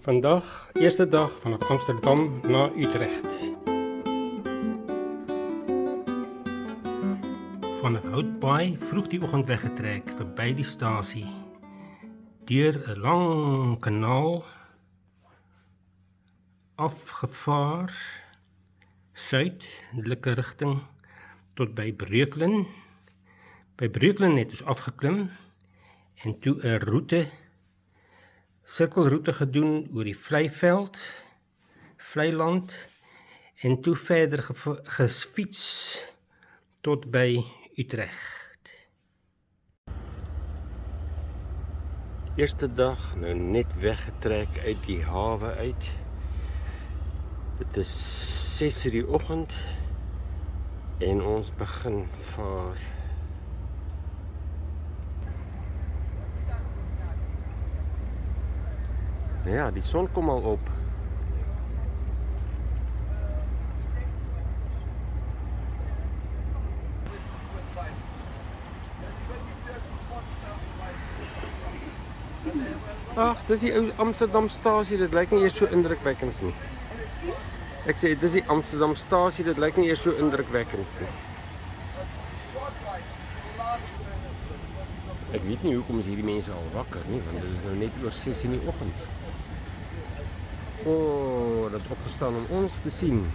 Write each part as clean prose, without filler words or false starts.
Vandaag, eerste dag vanaf Amsterdam naar Utrecht. Vanaf Houtbaai vroeg die oggend weggetrek, verby die stasie. Deur 'n lang kanaal afgevaar, suidelike rigting tot by Breukelen. By Breukelen het ons afgeklim en toe 'n sirkelroete gedoen oor die Vleiland en toe verder gefiets tot by Utrecht. Eerste dag nou net weggetrek uit die hawe uit. Dit is 6:00 die oggend en ons begin vaar. Ja, die son kom al op. Ag, dis die ou Amsterdam stasie, dit lyk nie eers so indrukwekkend nie. Ek sê, dis die Amsterdam stasie, dit lyk nie eers so indrukwekkend nie. Ek weet nie hoekom is hierdie mense al wakker nie, want dit is nou net oor 6:00 in die oggend. Oh, dat is opgestaan om ons te sien.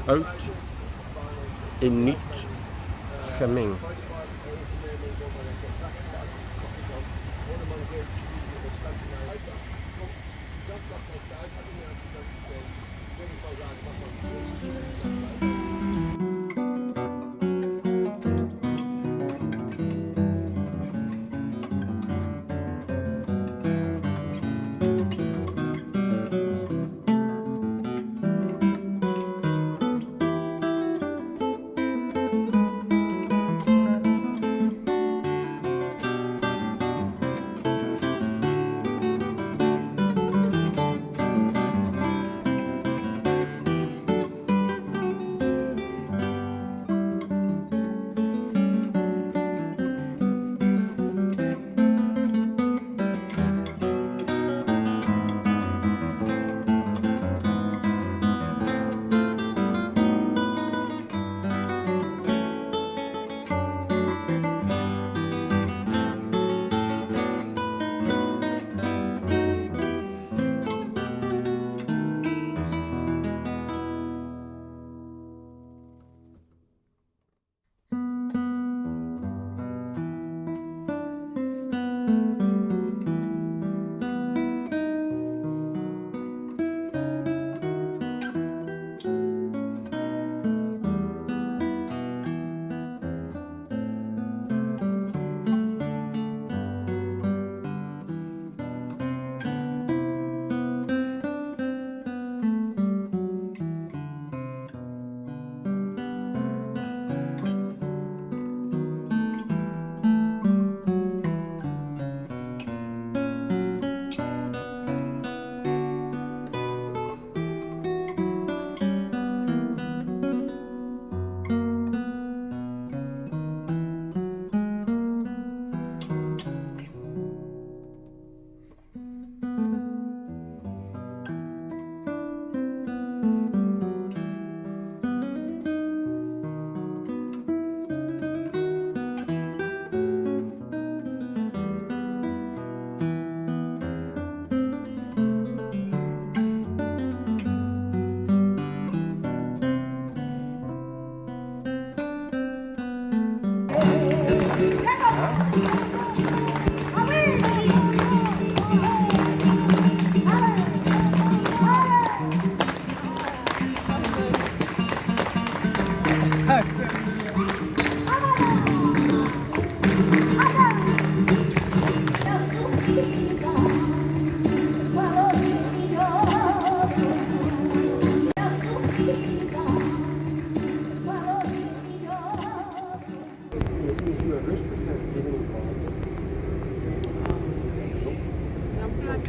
Oud en nuut gemeng.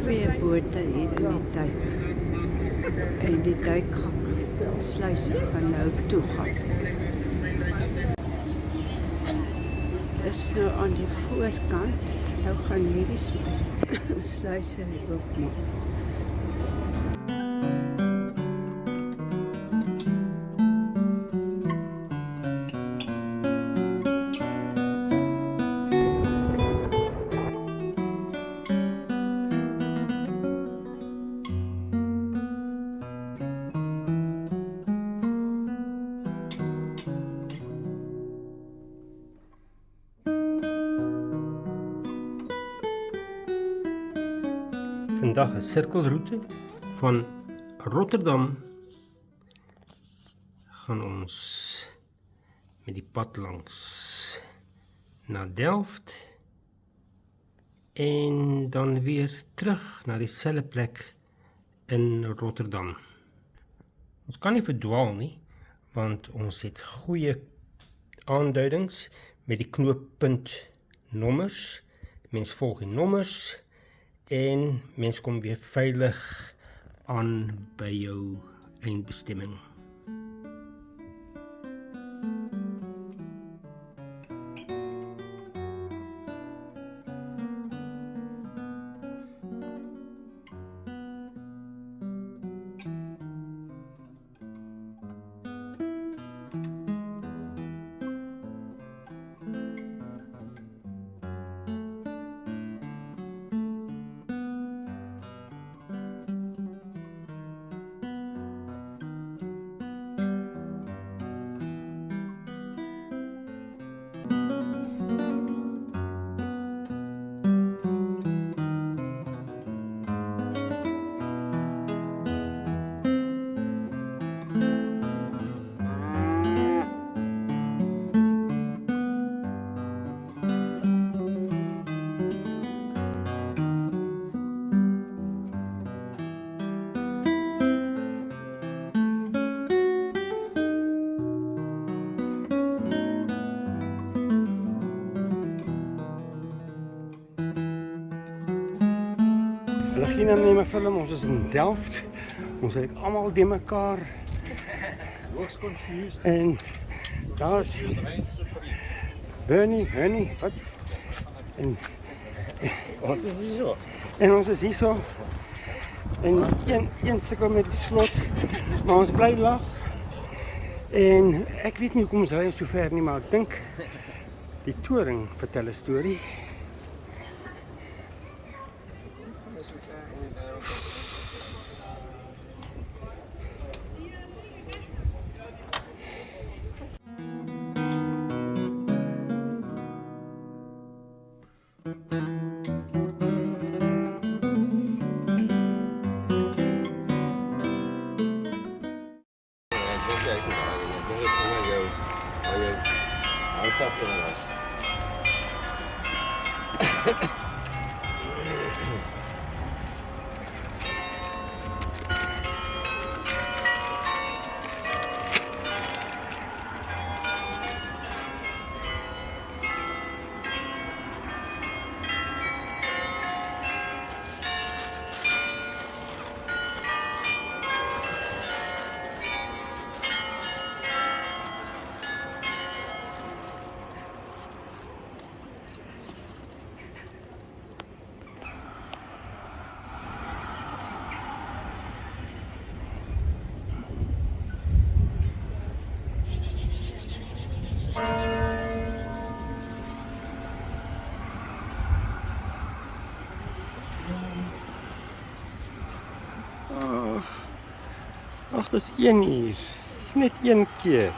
Twee bote hier in die duik. En die duikgang sluise van nou toe gaan. is nou aan die voorkant. Nou gaan hierdie sluise oopmaak. Vandag 'n sirkelroete van Rotterdam gaan ons met die pad langs na Delft en dan weer terug na dieselfde plek in Rotterdam. Ons kan nie verdwaal nie, want ons het goeie aanduidings met die knooppunt nommers. Mens volg die nommers en mens kom weer veilig aan by jou eindbestemming. Hulle gee nou neem 'n film, ons is in Delft. Ons het almal die mekaar. Looks confused. En daar's Bernie, wat? En Ons is hier so. ons is hier so. En een sukkel met die slot, maar ons bly lag. En ek weet nie hoekom ons ry so ver nie, maar ek dink die toring vertel 'n storie. Ag, dis 1 uur. Dis net een keer.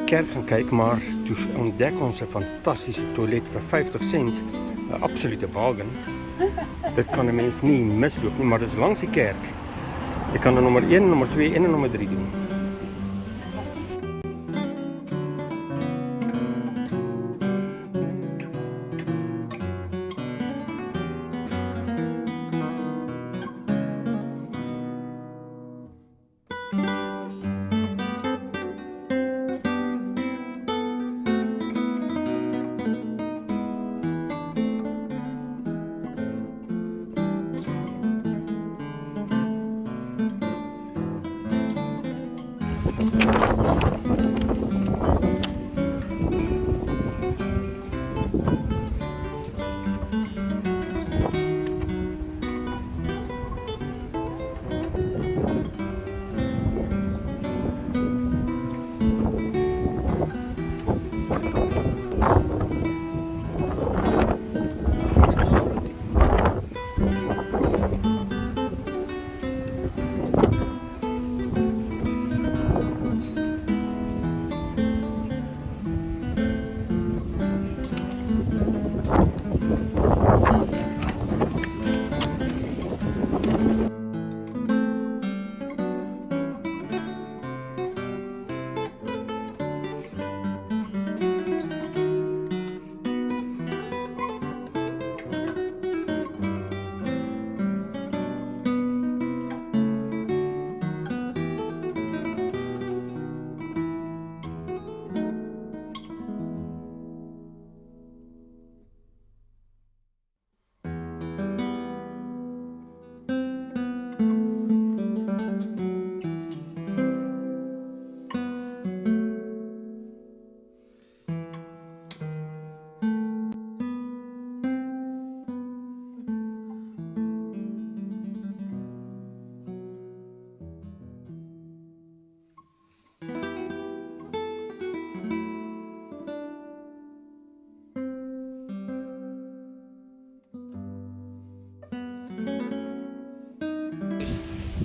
kerk gaan kijken, maar toen ontdekten ons een fantastische toilet voor 50 cent. Een absolute bargain. Dat kan de mens niet mislopen, maar dat is langs die kerk. Je kan er nummer 1, nummer 2 en nummer 3 doen.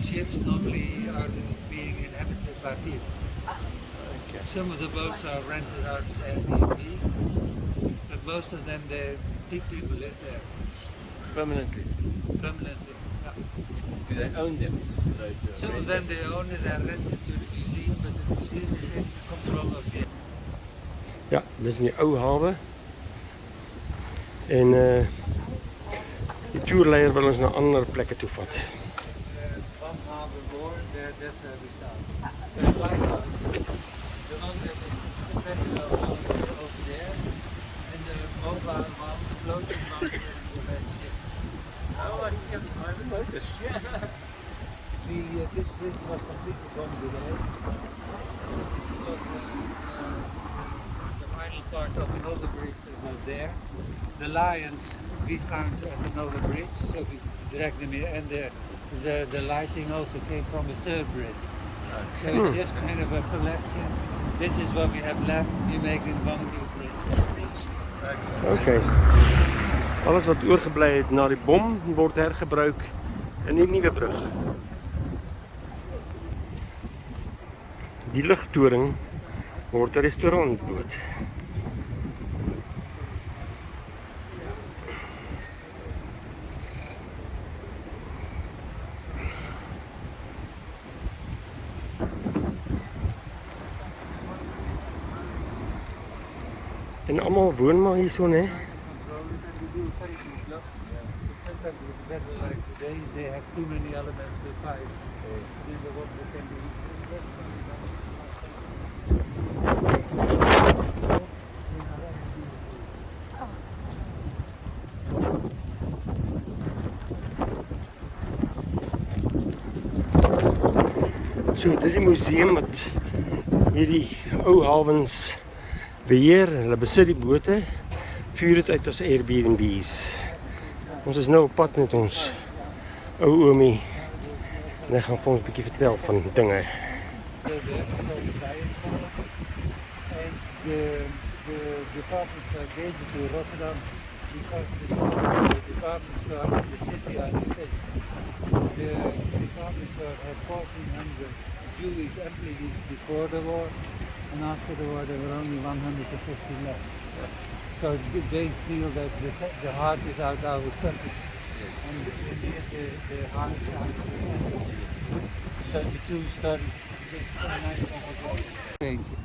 Ships normally are being inhabited by people. Some of the boats are rented out as Airbnbs, but most of them, the people live there Permanently. permanently. Yeah. Do they own them? Some of them they own it and rent it to the museum, but the museum is in control of the. Ja, dit is nu oude haven. En die toerleider wil ons naar andere plekken toe vatten. One harbour more, that's where we start. The lighthouse, the one that is special over there, and the mobile one, the floating one, the red ship. Oh, I haven't noticed. This bridge was completed one today. The final part of another bridge that was there. The lions we found at another bridge, so we dragged them here, and the lighting also came from a third bridge. So it's just kind of a collection. This is what we have left. We make in one new bridge. Oké. Alles wat oorgebleven is na die bom wordt hergebruikt in die nieuwe brug. Die luchttoring wordt een restaurantboot. En allemaal woon maar hier zo, hè? Sometimes with weather like today, they have too many elements to fight. Then the water can be. So, dit is die museum wat hierdie ou havens beheer. Hulle besit die bote, vuur dit uit as Airbnbs. Ons is nou op pad met ons ou oomie en hy gaan vir ons 'n bietjie vertel van dinge. The department store gave it to Rotterdam because the department store in the city are the same. The department store had 1,400 Jewish employees before the war, and after the war there were only 150 left. So they feel that the heart is out of our country, and the heart is out of the center. So the two stories. Painting.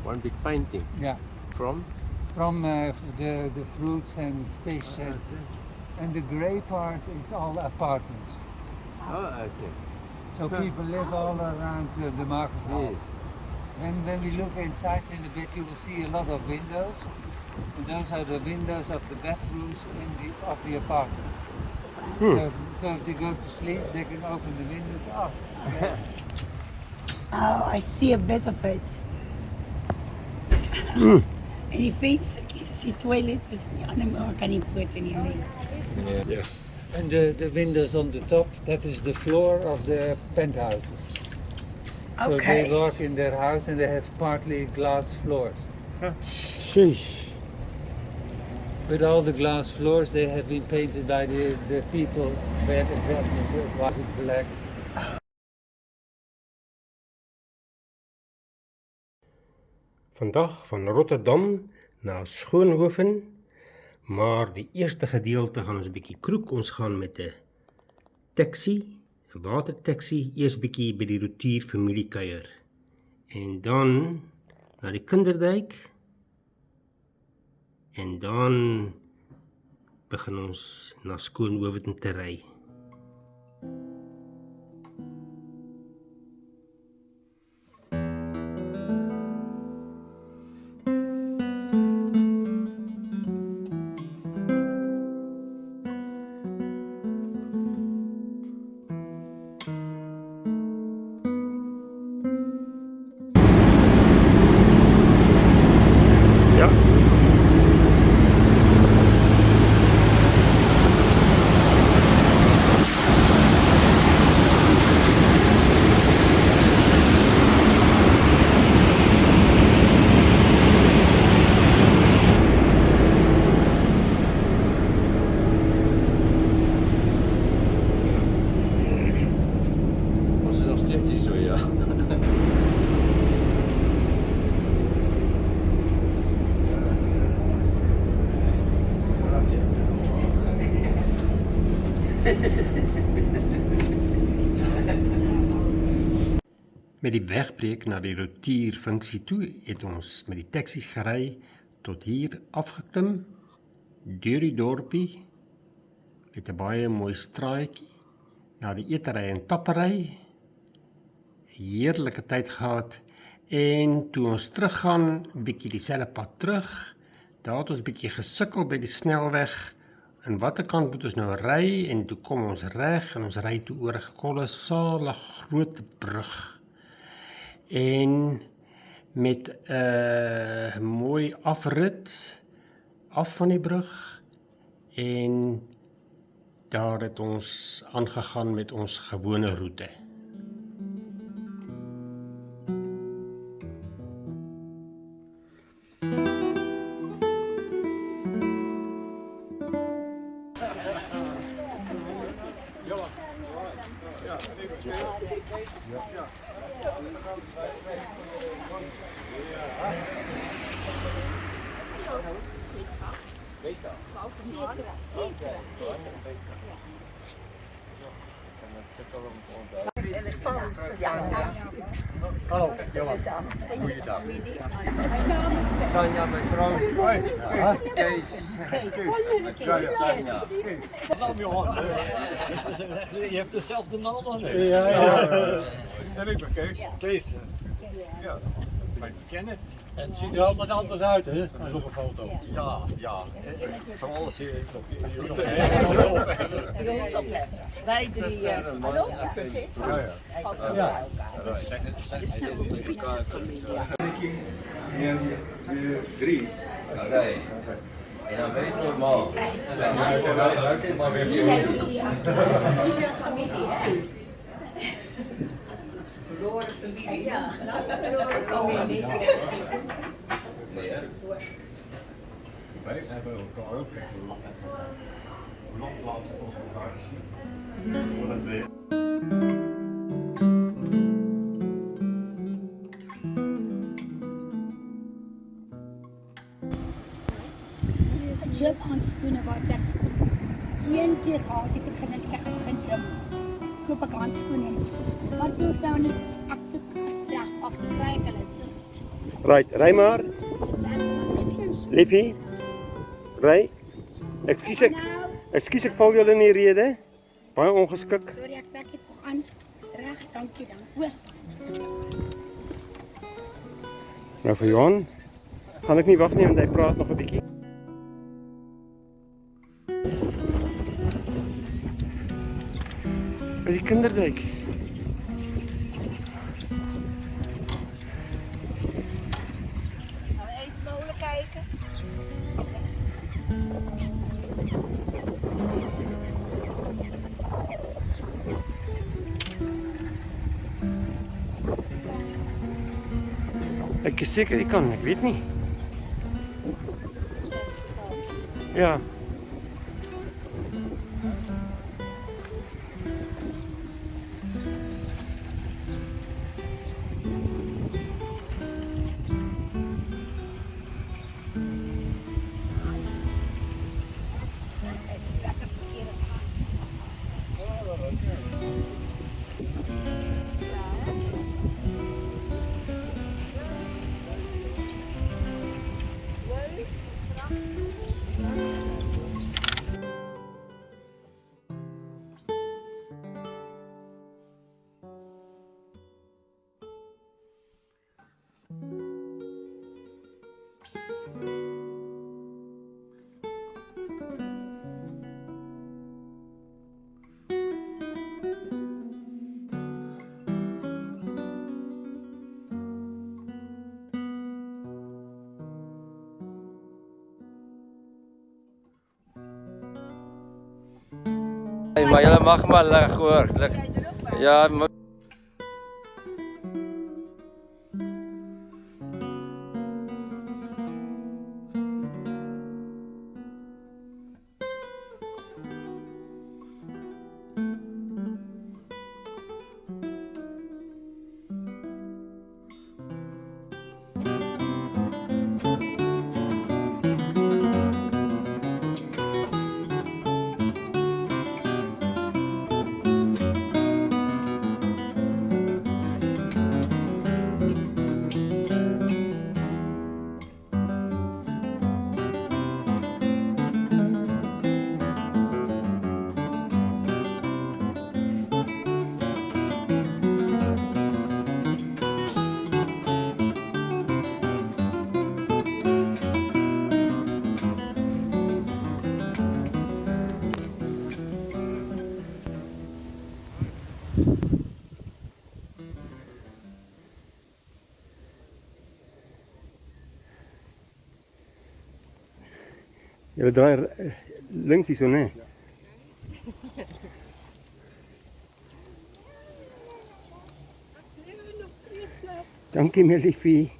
One big painting. Yeah. From? From the fruits and fish, and the grey part is all apartments. Oh, okay. So people live all around the market hall. Yes. When we look inside in a bit, you will see a lot of windows, and those are the windows of the bedrooms of the apartments. So if they go to sleep, they can open the windows up. Oh, I see a bit of it. En die venstertjies is die toilet, is die ander, maar ek kan nie foto neem nie. Ja. And the windows on the top, that is the floor of the penthouses. So Okay. they walk in their house and they have partly glass floors. Sheesh. But all the glass floors, they have been painted by the people where it was black. Vandag van Rotterdam na Schoonhoven, maar die eerste gedeelte gaan ons 'n bietjie kroek. Ons gaan met 'n taxi, 'n watertaxi, eers bietjie by die Rotier familie kuier. En dan na die Kinderdyk. En dan begin ons na Schoonhoven te ry. Ja. Was er nog steeds niet zo, ja. Met die wegbreek na die Rotierfunksie toe het ons met die taxi's gery tot hier afgeklim, deur die dorpie, met 'n baie mooi straatjie, na die eetery en tappery, heerlike tyd gehad, en toe ons teruggaan, bietjie dieselfde pad terug, daar het ons bietjie gesukkel by die snelweg, en watter kant moet ons nou ry, en toe kom ons reg, en ons ry toe oor 'n kolossale groot brug, en met 'n mooi afrit af van die brug, en daar het ons aangegaan met ons gewone roete. Hallo, Johan. Goeiedag. Tanja, mijn vrouw. Kees. Tanja. Hallo, Johan. Je hebt dezelfde naam dan? Ja, ja. En ik ben Kees. Kees. Ja, fijn te kennen. Het ziet er altijd anders uit, hè, als op een foto. Ja, ja. Van alles hier. Wij drie. Hallo? Ja. Drie. Nee. En dan wees normaal. Maar weer Silia's familie is ziek. Verloren familie. Ja, verloren familie. Nee, hè? wij hebben elkaar ook echt een landplaats voor elkaar gezien. Voordat we handskoene wat ek een keer gehad het, ek begin gym. Koop ek handskoene nie. Maar toe is nou nie, ek soek reg, ek kry ek hulle. Right, ry maar. Liefie. Ry. Ekskuus ek val julle in die rede. Baie ongeskik. Sorry, ek trek dit nog aan. Dis reg, dankie dan. O, Nou vir Johan gaan ek nie wag nie want hy praat nog 'n bietjie. By die kinderdijk. gaan we even molen kijken. Ek is seker ek kan, ek weet nie. Ja. Maar julle mag maar lig hoor. Ja, Julle draai links hierso, né? Dankie my liefie.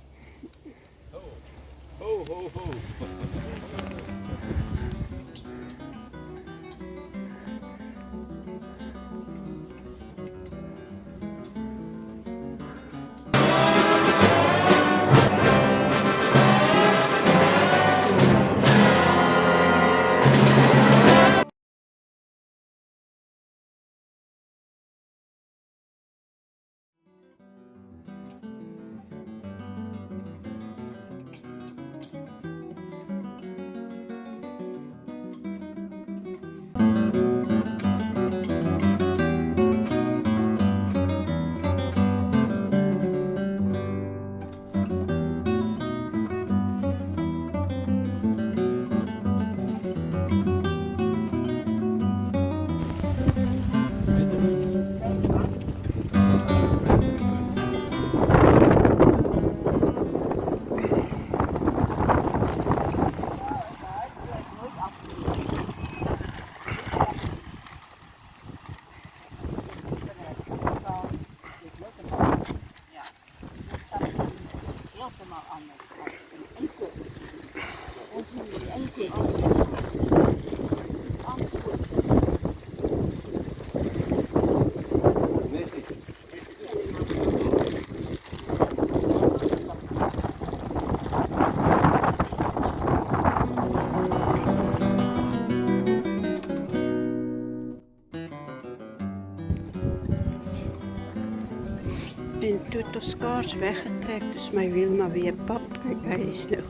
En toe het ons skaars weggetrek, dus my wiel maar weer pap. Kyk, hy is nou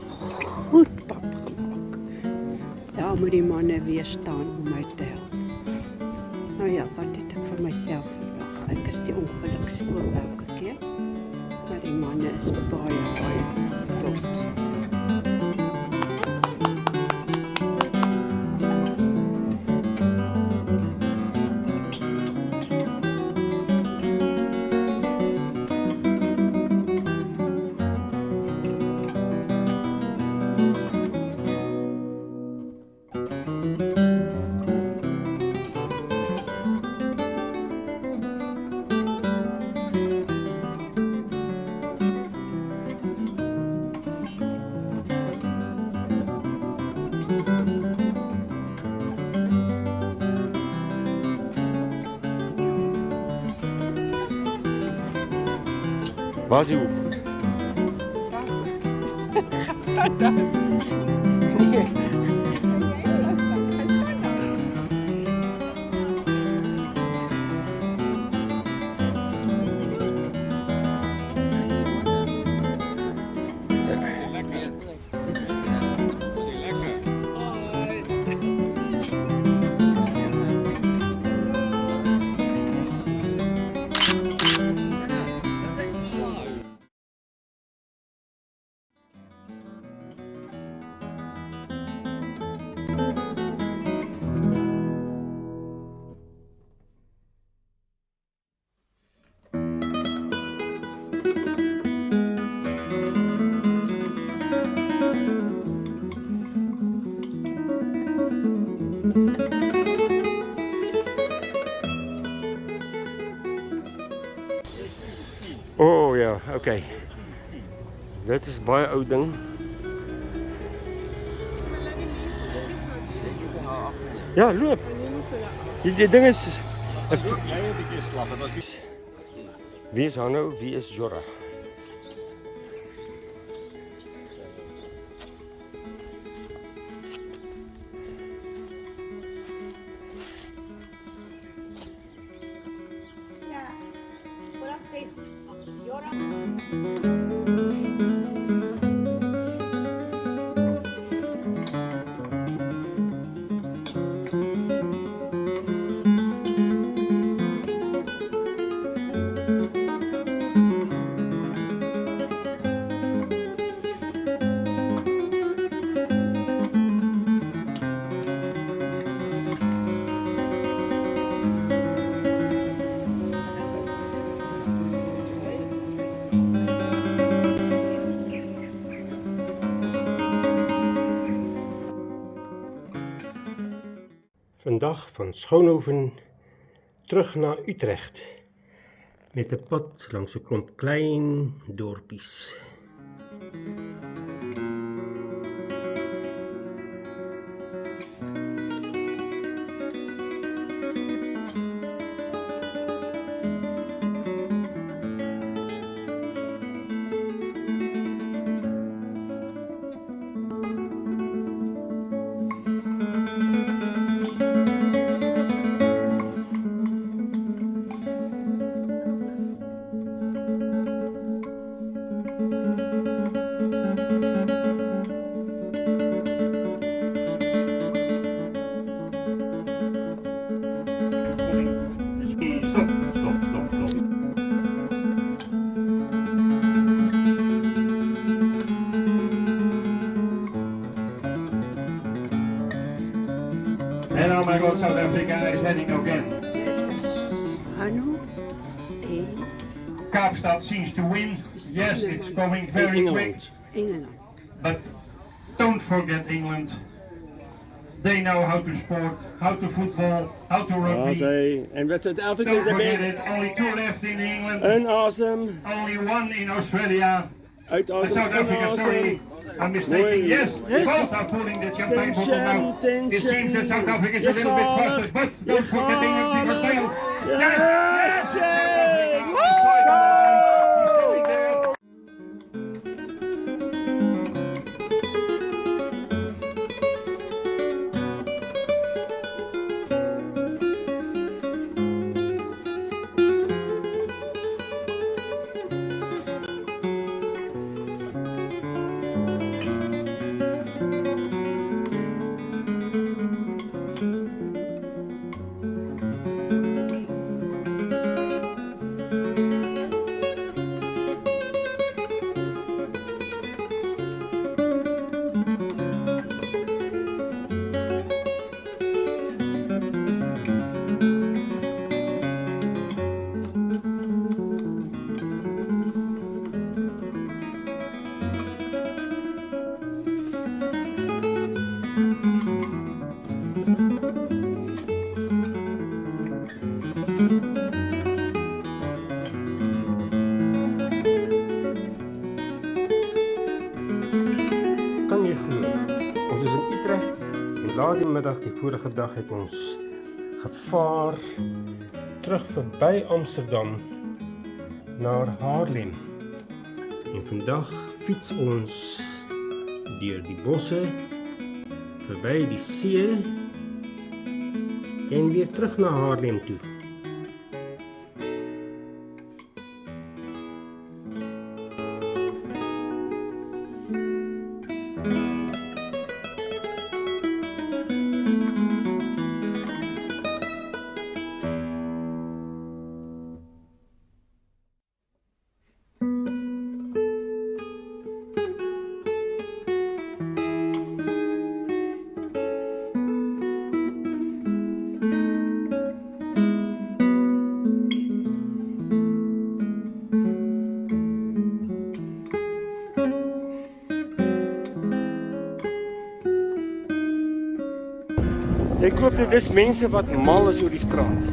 goed pap gemaak. Daar moet die manne weer staan om my te help. Nou ja, wat het ek vir myself verwag? Ek is die ongeluksvoel elke keer. Maar die manne is baie trots. Waar is die hoek? Oh ja, oké. Dit is baie ou ding. Ja, loop. Die ding is... Wie is Hanno? Wie is Jorah? Ja, voordat ze Jora. Vandag van Schoonhoven terug naar Utrecht. Met een pad langs een klomp klein dorpies. And oh my God, South Africa is heading again. Hanno en Kaapstad seems to win. Yes, it's coming very quick. Engeland. But don't forget England. They know how to sport, how to football, how to rugby. En wat Zuid-Afrika Don't forget it. Only 2 left in England. awesome. Only 1 in Australia. Uit South Africa, sorry. I'm mistaken. Yes, both are pulling the champagne bottle now. It seems that South Africa is a little bit faster, but don't forget England because they'll... Yes! Yes! Yes! daardie middag, die vorige dag, het ons gevaar terug verby Amsterdam naar Haarlem. En vandag fiets ons deur die bosse, verby die see en weer terug na Haarlem toe. Ek hoop dit is mense wat mal is oor die straat.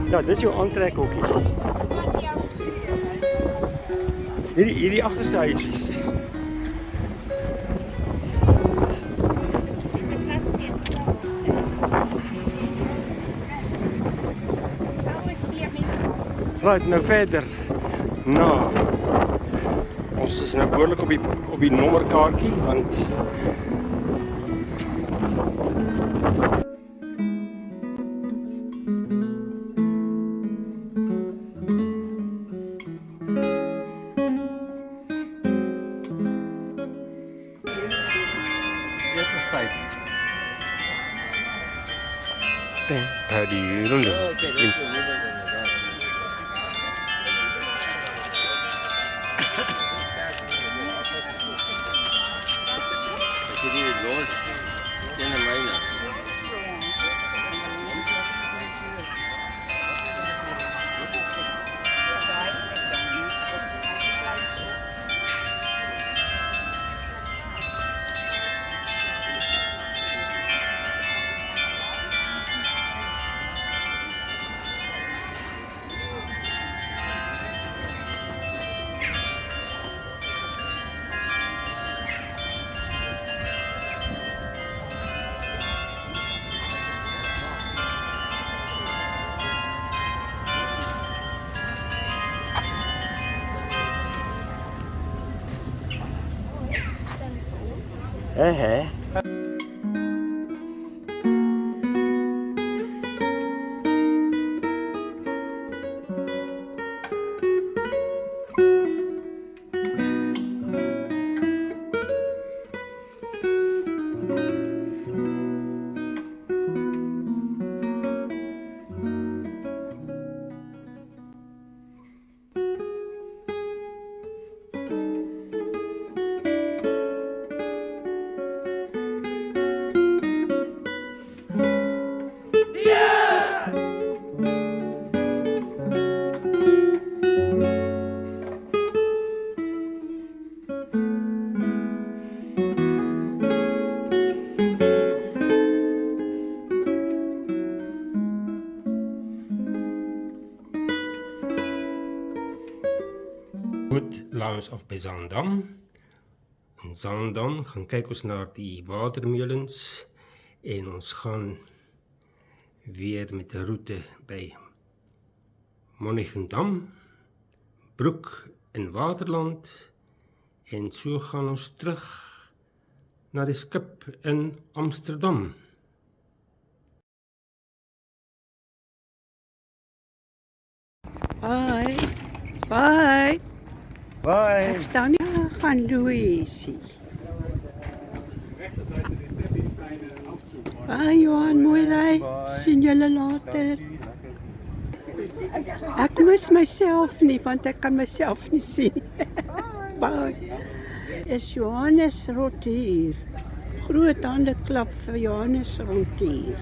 Ja, dit is jou aantrekhokkie. Hierdie agterste huisies. Right, nou verder. Nou. Ons is nou behoorlik op die nommerkaartjie, want Lounge of by Zaandam. In Zaandam gaan kyk ons na die watermeulens en ons gaan weer met 'n roete by Monnigendam, Broek in Waterland en so gaan ons terug na die skip in Amsterdam. Bye. Bye. Bye. Ek staan nie gaan Louisie. Bye Johan, mooi ry. Sien julle later. Ek mis myself nie, want ek kan myself nie sien. Bye. Is Johannes Rotier. Groot hande klap vir Johannes Rotier.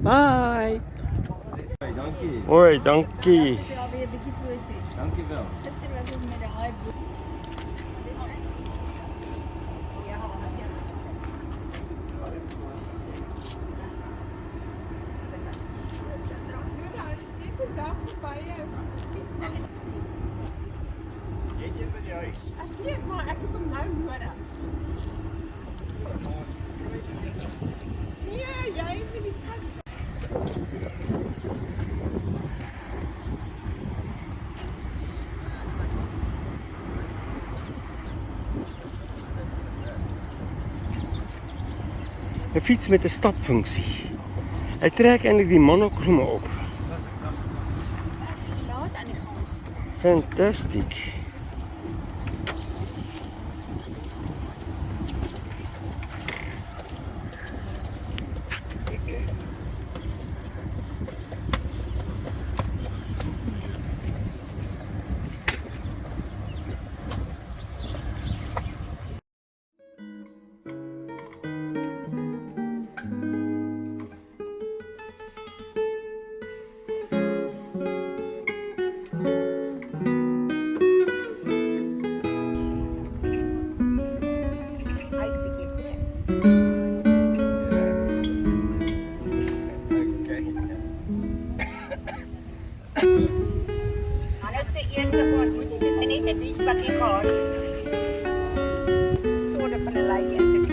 Bye. Dankie. Hoi, dankie. Alweer 'n bietjie foto's. Dankie wel. Gister was ons met daai boek. Ja, Jy het Ek weet maar ek het hom nou nodig. Nee, jy is in die pad. Een fiets met een stapfunctie. Hij trekt eindelijk die monochrome op. Laat aan die gang. Fantastisch. Hy is bietjie groot. Hulle sê eerste ontmoet het ek net 'n beachbakkie gehad. Soort van 'n lei eintlik.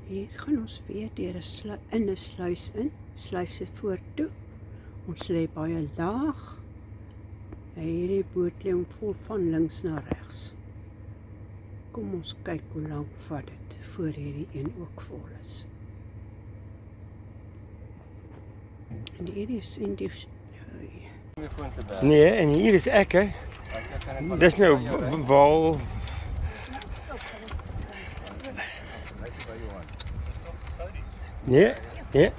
Hier gaan ons weer deur 'n sluis in. Sluis se voortoe. Ons lê baie laag. En hierdie boot lê hom vol van links na regs. Kom ons kyk hoe lank vat dit voor hierdie een ook vol is. En hierdie is in die Nee, en hier is ek, hè. Dis nou wal. Nee, nee.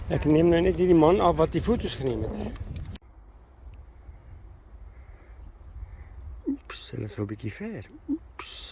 Ek neem nou net die man af wat die foto's geneem het. Oeps, hulle is al 'n bietjie ver. Oeps.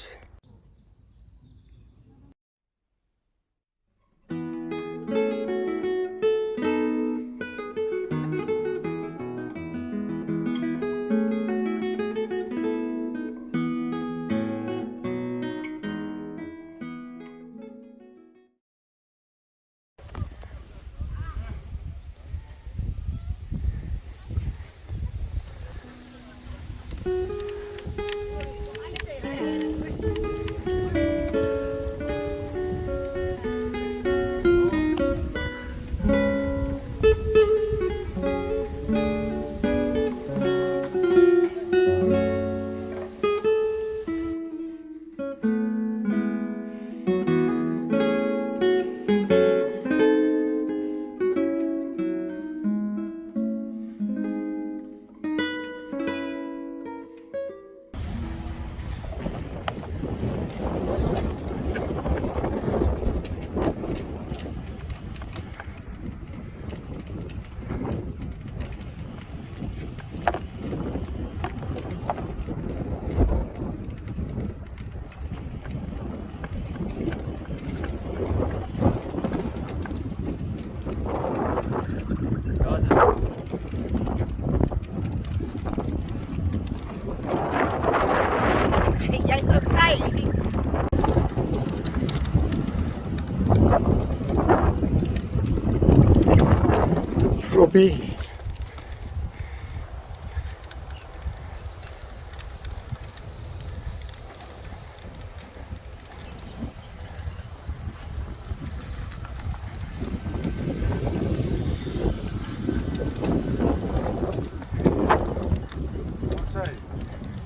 Jy's okay. Floppy.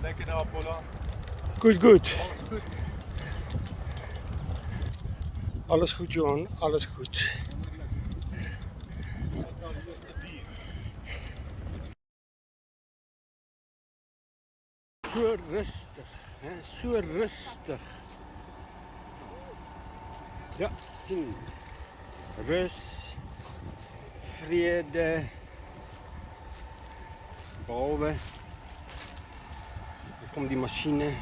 Lekker daar, Paula. Goed, goed. Alles goed. Alles goed, Johan, alles goed. So rustig, hè? So rustig. Ja, sien. Rus, vrede, behalwe, hier kom die masjiene.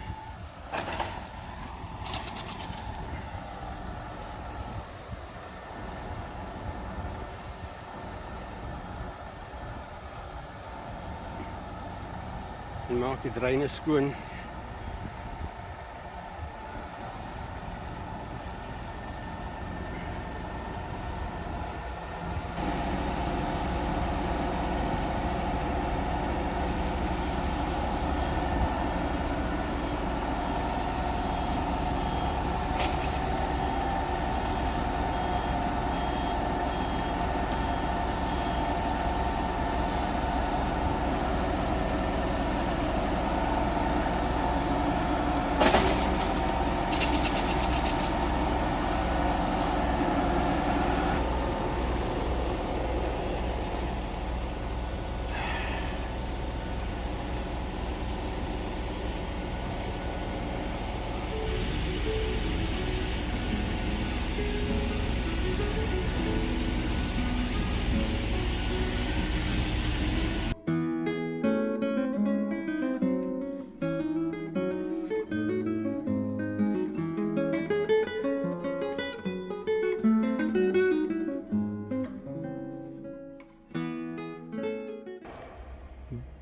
En maak die dreine skoon.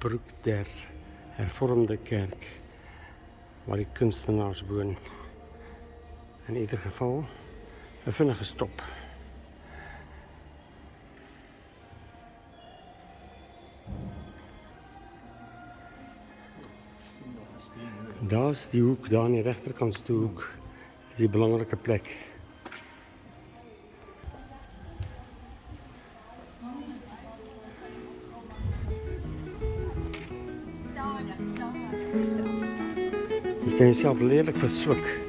Broek der hervormde kerk waar die kunstenaars woon. In ieder geval 'n vinnige stop. Daar's die hoek, daar aan die regterkantste hoek, is die belangrike plek. Je kan jezelf lelijk verswik.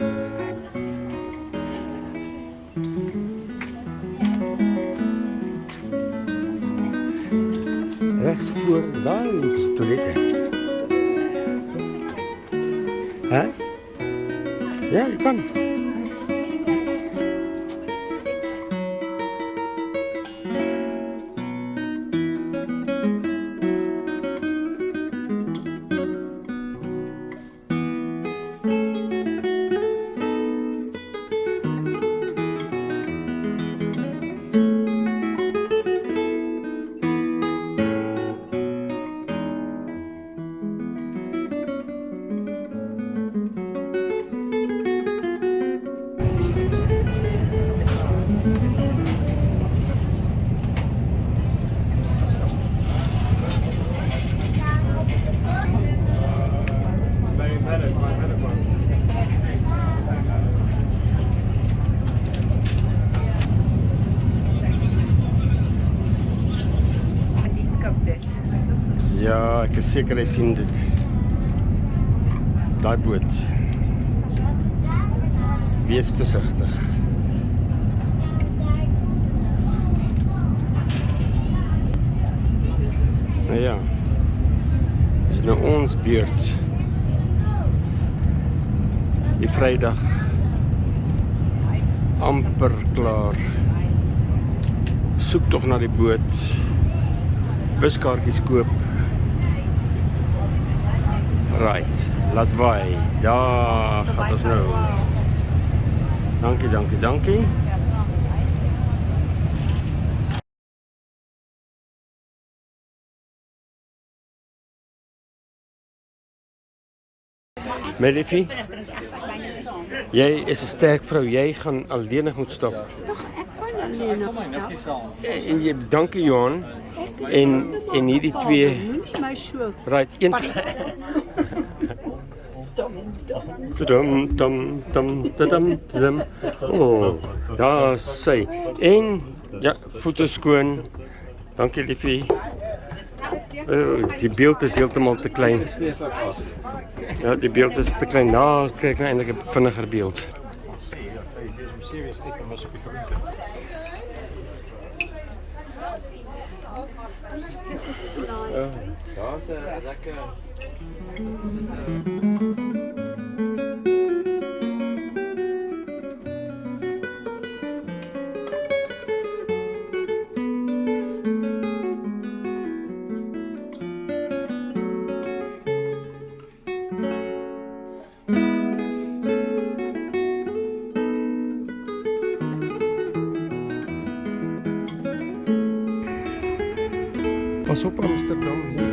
Rechts voor, daar is het toiletten. Hè? Ja, je kan. Ja, ek is seker hy sien dit. Daai boot. Wees versigtig. Nou ja, is nou ons beurt. Die Vrydag amper klaar. Soek tog na die boot. Buskaartjies koop. Right, laat waai. Daar gaan ons nou. Dankie, dankie, dankie. Melifie, jy is 'n sterk vrou. Jy gaan alleenig moet stop. Alleen nog stap. En jy dankie Johan. En hierdie twee. My so. Right, een. Tudum, tum, tum, tudum, tudum. Oh, daar sy. En ja, voete skoon. Dankie liefie. Die beeld is heeltemal te klein. Ja, die beeld is te klein. Daar kry ek nou eintlik 'n vinniger beeld. serious eating was op je groente. Ja, is lekker. Pas op Amsterdam, hier